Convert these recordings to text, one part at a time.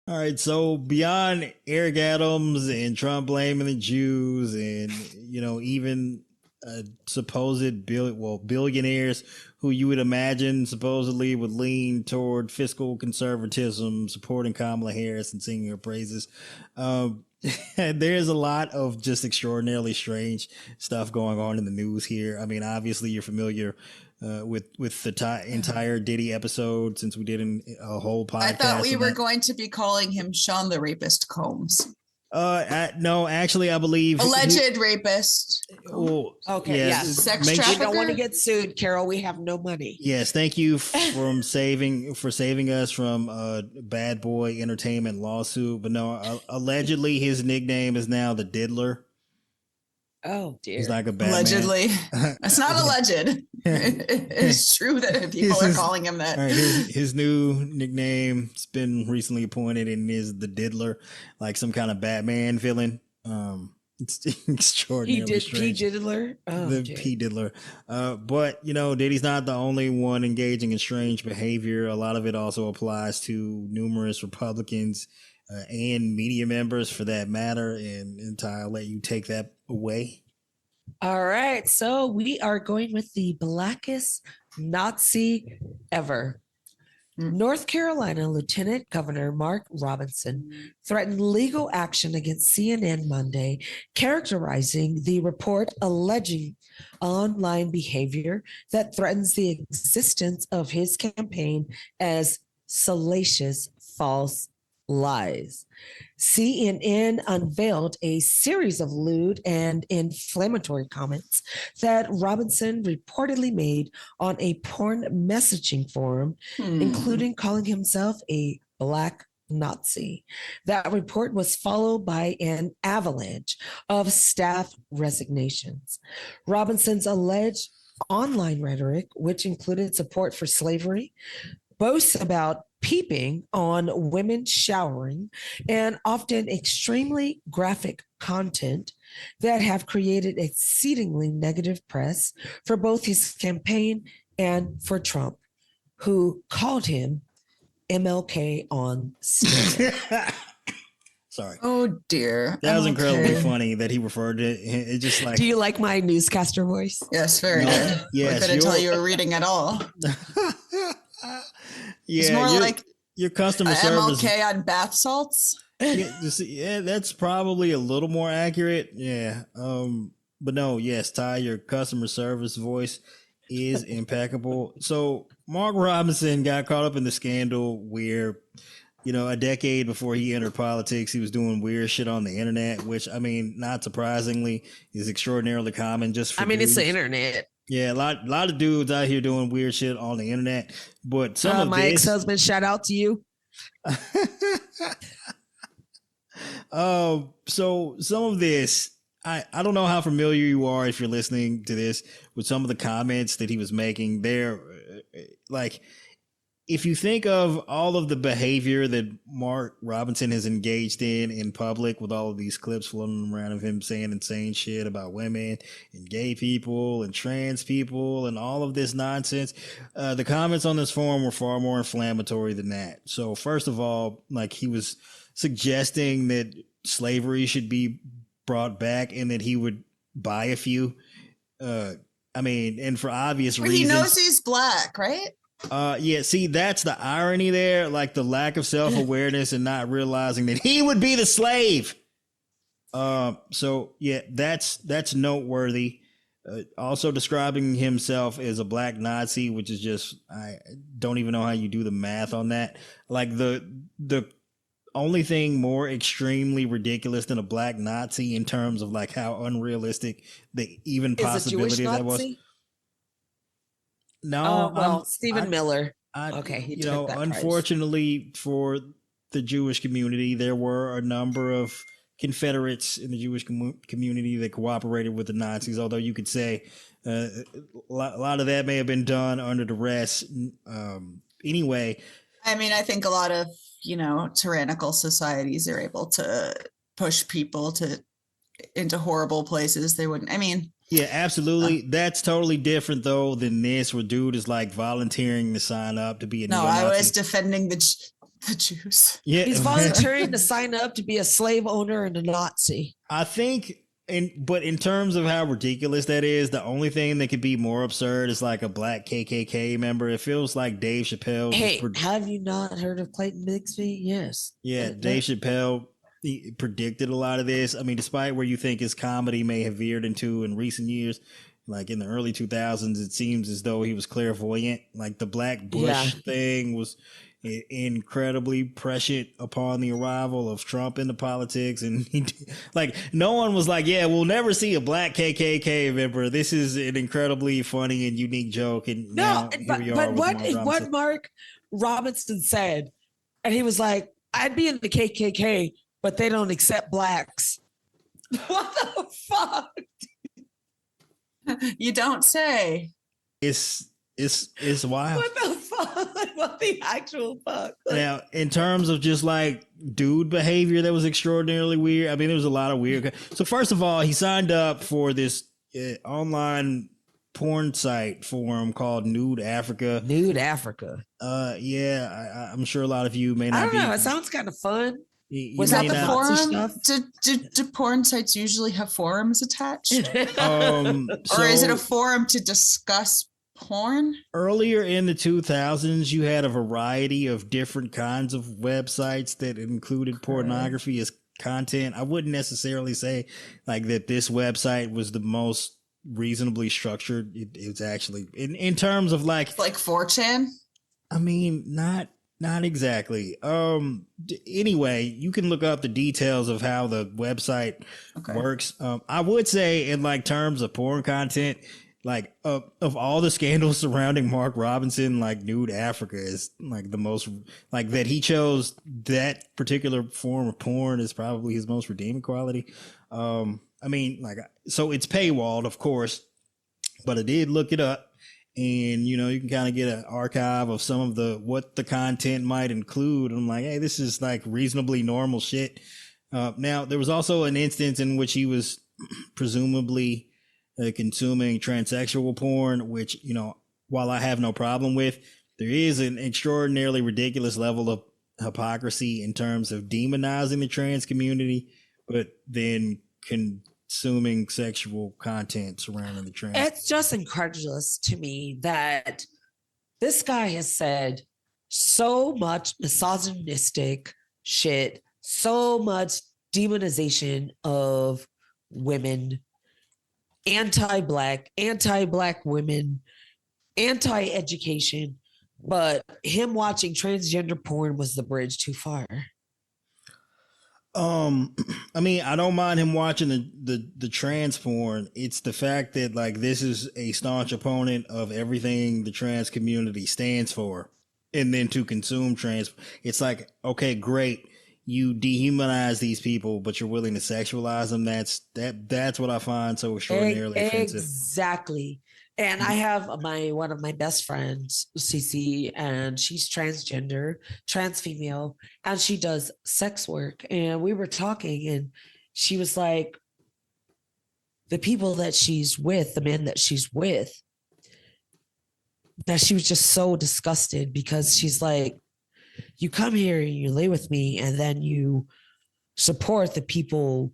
All right, so beyond Eric Adams and Trump blaming the Jews, and even supposed billionaires who you would imagine supposedly would lean toward fiscal conservatism, supporting Kamala Harris and singing her praises. Um, there's a lot of just extraordinarily strange stuff going on in the news here. I mean, obviously you're familiar with the entire Diddy episode, since we did a whole podcast. I thought we were going to be calling him Sean the Rapist Combs. No, actually, I believe alleged rapist. Oh, okay, yes. Sex trafficker. We don't want to get sued, Carol. We have no money. Yes, thank you for saving us from a bad boy entertainment lawsuit. But no, allegedly his nickname is now the Diddler. Oh dear. He's like a bad allegedly. It's not alleged. It's true that people are calling him that. Right, his new nickname has been recently appointed and is the Diddler, like some kind of Batman villain. It's extraordinarily strange. P Diddler. Oh, the P Diddler. But Diddy's not the only one engaging in strange behavior. A lot of it also applies to numerous Republicans and media members, for that matter. And Ty, I'll let you take that away. All right. So we are going with the blackest Nazi ever. North Carolina Lieutenant Governor Mark Robinson threatened legal action against CNN Monday, characterizing the report alleging online behavior that threatens the existence of his campaign as salacious false lies. CNN unveiled a series of lewd and inflammatory comments that Robinson reportedly made on a porn messaging forum, including calling himself a black Nazi. That report was followed by an avalanche of staff resignations. Robinson's alleged online rhetoric, which included support for slavery, boasts about peeping on women showering, and often extremely graphic content that have created exceedingly negative press for both his campaign and for Trump, who called him MLK on stage. Sorry. Oh dear. That was incredibly funny that he referred to it. Just like, do you like my newscaster voice? Yes, very good. Yes, I couldn't tell you were reading at all. Yeah, it's more like your customer service. MLK on bath salts. Yeah, that's probably a little more accurate. Yeah. But no, yes, Ty, your customer service voice is impeccable. So Mark Robinson got caught up in the scandal where, a decade before he entered politics, he was doing weird shit on the internet, which, I mean, not surprisingly, is extraordinarily common just for dudes. It's the internet. Yeah, a lot of dudes out here doing weird shit on the internet. But some of my ex-husband, shout out to you. So some of this, I don't know how familiar you are, if you're listening to this, with some of the comments that he was making there. Like, if you think of all of the behavior that Mark Robinson has engaged in public, with all of these clips floating around of him saying insane shit about women and gay people and trans people and all of this nonsense, the comments on this forum were far more inflammatory than that. So first of all, like, he was suggesting that slavery should be brought back and that he would buy a few. I mean, and for obvious reasons. He knows he's black, right? Yeah, see, that's the irony there, like the lack of self-awareness and not realizing that he would be the slave. So yeah, that's noteworthy. Also describing himself as a black Nazi, which is just, I don't even know how you do the math on that. Like the only thing more extremely ridiculous than a black Nazi in terms of like how unrealistic the even possibility of that was. No, Stephen Miller. Okay, unfortunately for the Jewish community, there were a number of Confederates in the Jewish community that cooperated with the Nazis. Although you could say a lot of that may have been done under duress. Anyway, I mean, I think a lot of tyrannical societies are able to push people into horrible places they wouldn't. I mean. Yeah, absolutely. That's totally different, though, than this, where dude is like volunteering to sign up to be a neo-Nazi. I was defending the the Jews. Yeah, He's volunteering to sign up to be a slave owner and a Nazi. I think, but in terms of how ridiculous that is, the only thing that could be more absurd is like a black KKK member. It feels like Dave Chappelle. Hey, have you not heard of Clayton Bigsby? Yes. Yeah, Dave Chappelle he predicted a lot of this. I mean, despite where you think his comedy may have veered into in recent years, like in the early 2000s, it seems as though he was clairvoyant. Like the Black Bush thing was incredibly prescient upon the arrival of Trump into politics, and like no one was like, yeah, we'll never see a black KKK member. This is an incredibly funny and unique joke. And no, but what Mark Robinson said, and he was like, I'd be in the KKK, but they don't accept blacks. What the fuck? You don't say. It's wild. What the fuck? What the actual fuck? Now, in terms of just like dude behavior, that was extraordinarily weird. I mean, there was a lot of weird. So first of all, he signed up for this online porn site forum called Nude Africa. Nude Africa. Yeah, I'm sure a lot of you may not. I don't know. It sounds kind of fun. Was that the forum? Do porn sites usually have forums attached? Or is it a forum to discuss porn? Earlier in the 2000s, you had a variety of different kinds of websites that included pornography as content. I wouldn't necessarily say like that this website was the most reasonably structured. It's actually in terms of like 4chan. I mean, not exactly. Anyway, you can look up the details of how the website works. I would say in like terms of porn content, like of all the scandals surrounding Mark Robinson, like Nude Africa is like the most like that he chose that particular form of porn is probably his most redeeming quality. I mean, like, so it's paywalled, of course, but I did look it up. And, you know, you can kind of get an archive of some of what the content might include. I'm like, hey, this is like reasonably normal shit. Now, there was also an instance in which he was presumably consuming transsexual porn, which, you know, while I have no problem with, there is an extraordinarily ridiculous level of hypocrisy in terms of demonizing the trans community, but then consuming sexual content surrounding the trans. It's just incredulous to me that this guy has said so much misogynistic shit, so much demonization of women, anti-black women, anti-education, but him watching transgender porn was the bridge too far. I mean, I don't mind him watching the trans porn. It's the fact that like this is a staunch opponent of everything the trans community stands for, and then to consume trans, it's like, okay, great, you dehumanize these people, but you're willing to sexualize them. That's what I find so extraordinarily offensive. Exactly. And I have one of my best friends, Cece, and she's transgender, trans female, and she does sex work. And we were talking, and she was like, the people that she's with, the men that she's with, that she was just so disgusted because she's like, you come here and you lay with me, and then you support the people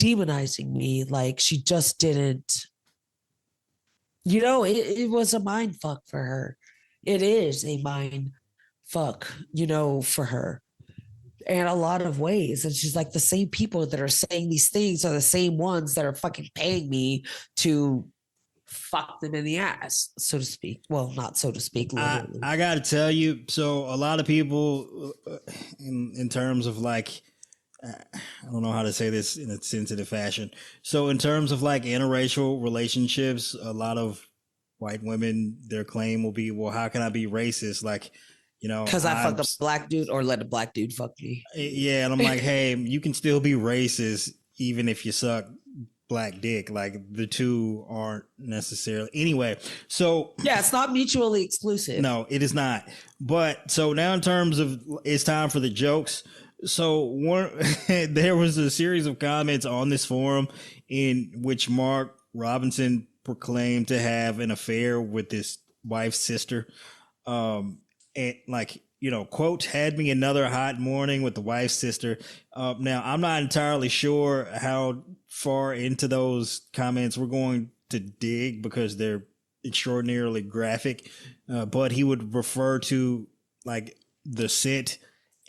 demonizing me. Like she just didn't. You know, it was a mind fuck for her. It is a mind fuck, you know, for her in a lot of ways. And she's like, the same people that are saying these things are the same ones that are fucking paying me to fuck them in the ass, so to speak. Well, not so to speak. Literally. I got to tell you, so a lot of people in terms of like, I don't know how to say this in a sensitive fashion. So in terms of like interracial relationships, a lot of white women, their claim will be, well, how can I be racist? Like, you know, because I fuck a black dude or let a black dude fuck me. Yeah. And I'm like, hey, you can still be racist even if you suck black dick. Like the two aren't necessarily. Anyway, so. Yeah, it's not mutually exclusive. No, it is not. But so now in terms of it's time for the jokes. So there was a series of comments on this forum in which Mark Robinson proclaimed to have an affair with his wife's sister. And like quote, had me another hot morning with the wife's sister. Now, I'm not entirely sure how far into those comments we're going to dig because they're extraordinarily graphic, but he would refer to like the scent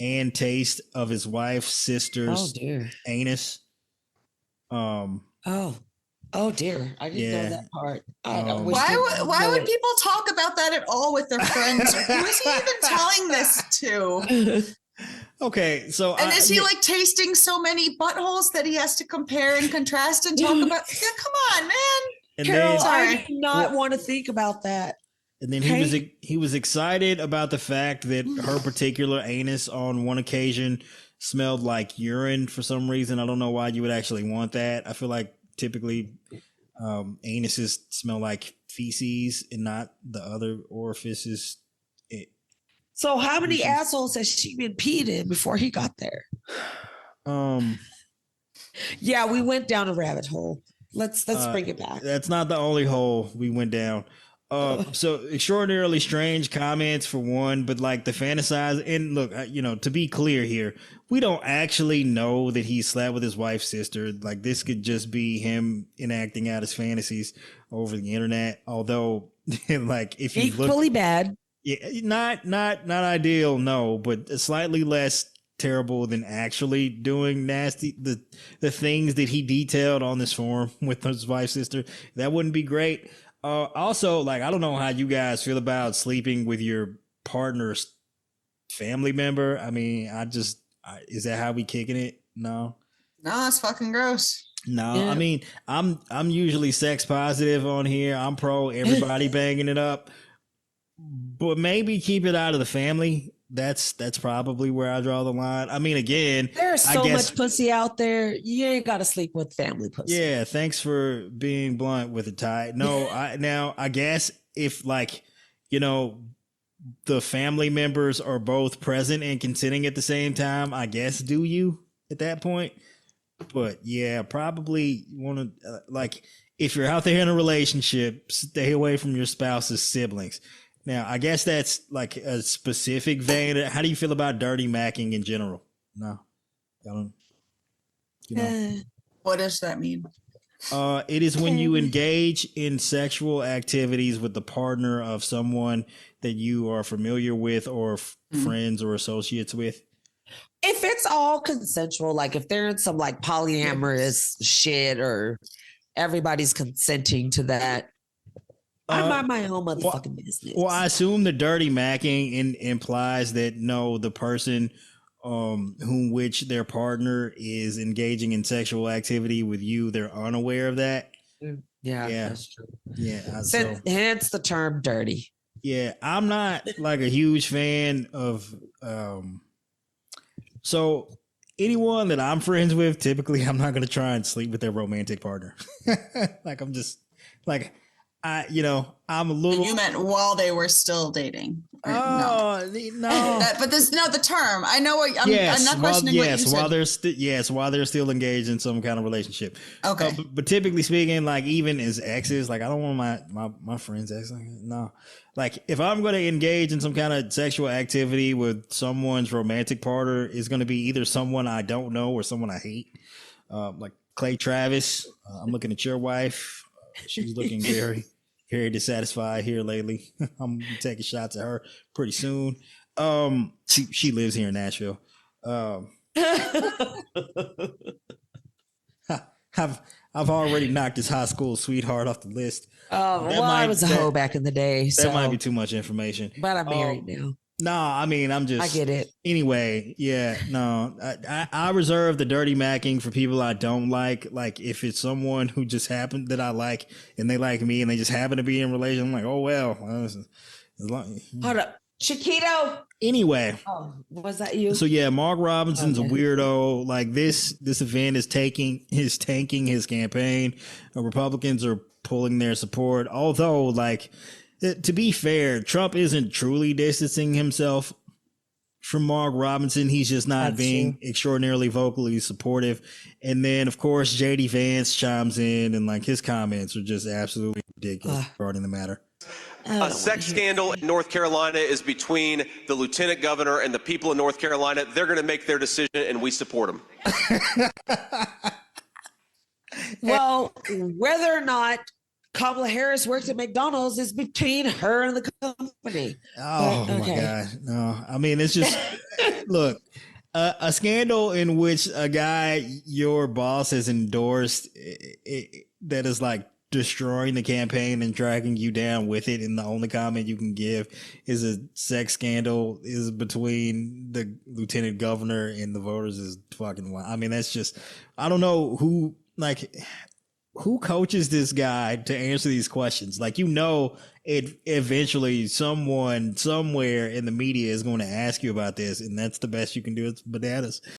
and taste of his wife's sister's anus. Oh dear, I didn't know that part. Why would people talk about that at all with their friends? Who is he even telling this to? Okay, so is he like tasting so many buttholes that he has to compare and contrast and talk about? Yeah, come on, man. And Carol, I do not want to think about that. And then he was excited about the fact that her particular anus on one occasion smelled like urine for some reason. I don't know why you would actually want that. I feel like typically anuses smell like feces and not the other orifices. So how many assholes has she been peed in before he got there? Yeah, we went down a rabbit hole. Let's bring it back. That's not the only hole we went down. So extraordinarily strange comments for one, but like the fantasize, and look, to be clear here, we don't actually know that he slept with his wife's sister. Like this could just be him enacting out his fantasies over the internet. Although, like if you equally bad, yeah, not ideal, no, but slightly less terrible than actually doing nasty the things that he detailed on this forum with his wife's sister. That wouldn't be great. Also, like, I don't know how you guys feel about sleeping with your partner's family member. I mean, is that how we kicking it? No, it's fucking gross. No, yeah. I mean, I'm usually sex positive on here. I'm pro everybody banging it up, but maybe keep it out of the family. That's probably where I draw the line. I mean, again, there's so much pussy out there. You ain't got to sleep with family pussy. Yeah, thanks for being blunt with it, Ty. No, I guess if like, the family members are both present and consenting at the same time, I guess do you at that point? But yeah, probably want to like if you're out there in a relationship, stay away from your spouse's siblings. Now, I guess that's like a specific vein. How do you feel about dirty macking in general? No, I don't. What does that mean? It is when you engage in sexual activities with the partner of someone that you are familiar with or friends or associates with. If it's all consensual, like if they're in some like polyamorous shit or everybody's consenting to that. I mind my own motherfucking business. Well, I assume the dirty macking implies that the person which their partner is engaging in sexual activity with you, they're unaware of that. Yeah, that's true. Yeah. Hence the term dirty. Yeah, I'm not like a huge fan of so anyone that I'm friends with, typically I'm not going to try and sleep with their romantic partner. Like I'm just like I'm a little. You meant while they were still dating. No. The term. I know what. I'm not questioning what you said. While they're still engaged in some kind of relationship. Okay. But typically speaking, like even as exes, like I don't want my friends' ex. No. Like if I'm going to engage in some kind of sexual activity with someone's romantic partner, it's going to be either someone I don't know or someone I hate. Like Clay Travis. I'm looking at your wife. She's looking very dissatisfied here lately. I'm taking shots at her pretty soon. She lives here in Nashville. I've already knocked his high school sweetheart off the list. I was a hoe back in the day. That might be too much information. But I'm married now. No, I mean, I get it. Anyway, yeah, no, I reserve the dirty macking for people I don't like. Like if it's someone who just happened that I like and they like me and they just happen to be in a relation, I'm like, oh, well. Hold up. Chiquito. Anyway. Oh, was that you? So yeah, Mark Robinson's a weirdo. Like this event is tanking his campaign. Republicans are pulling their support. Although like, to be fair, Trump isn't truly distancing himself from Mark Robinson. He's just not being extraordinarily vocally supportive. And then, of course, JD Vance chimes in and like his comments are just absolutely ridiculous regarding the matter. A sex scandal in North Carolina is between the lieutenant governor and the people of North Carolina. They're going to make their decision, and we support them. Well, whether or not Kamala Harris works at McDonald's is between her and the company. Oh my God. No, I mean, it's just, look, a scandal in which a guy your boss has endorsed that is like destroying the campaign and dragging you down with it, and the only comment you can give is a sex scandal is between the lieutenant governor and the voters is fucking wild. I mean, that's just, I don't know who coaches this guy to answer these questions. Like, it eventually someone somewhere in the media is going to ask you about this, and that's the best you can do. It's bananas.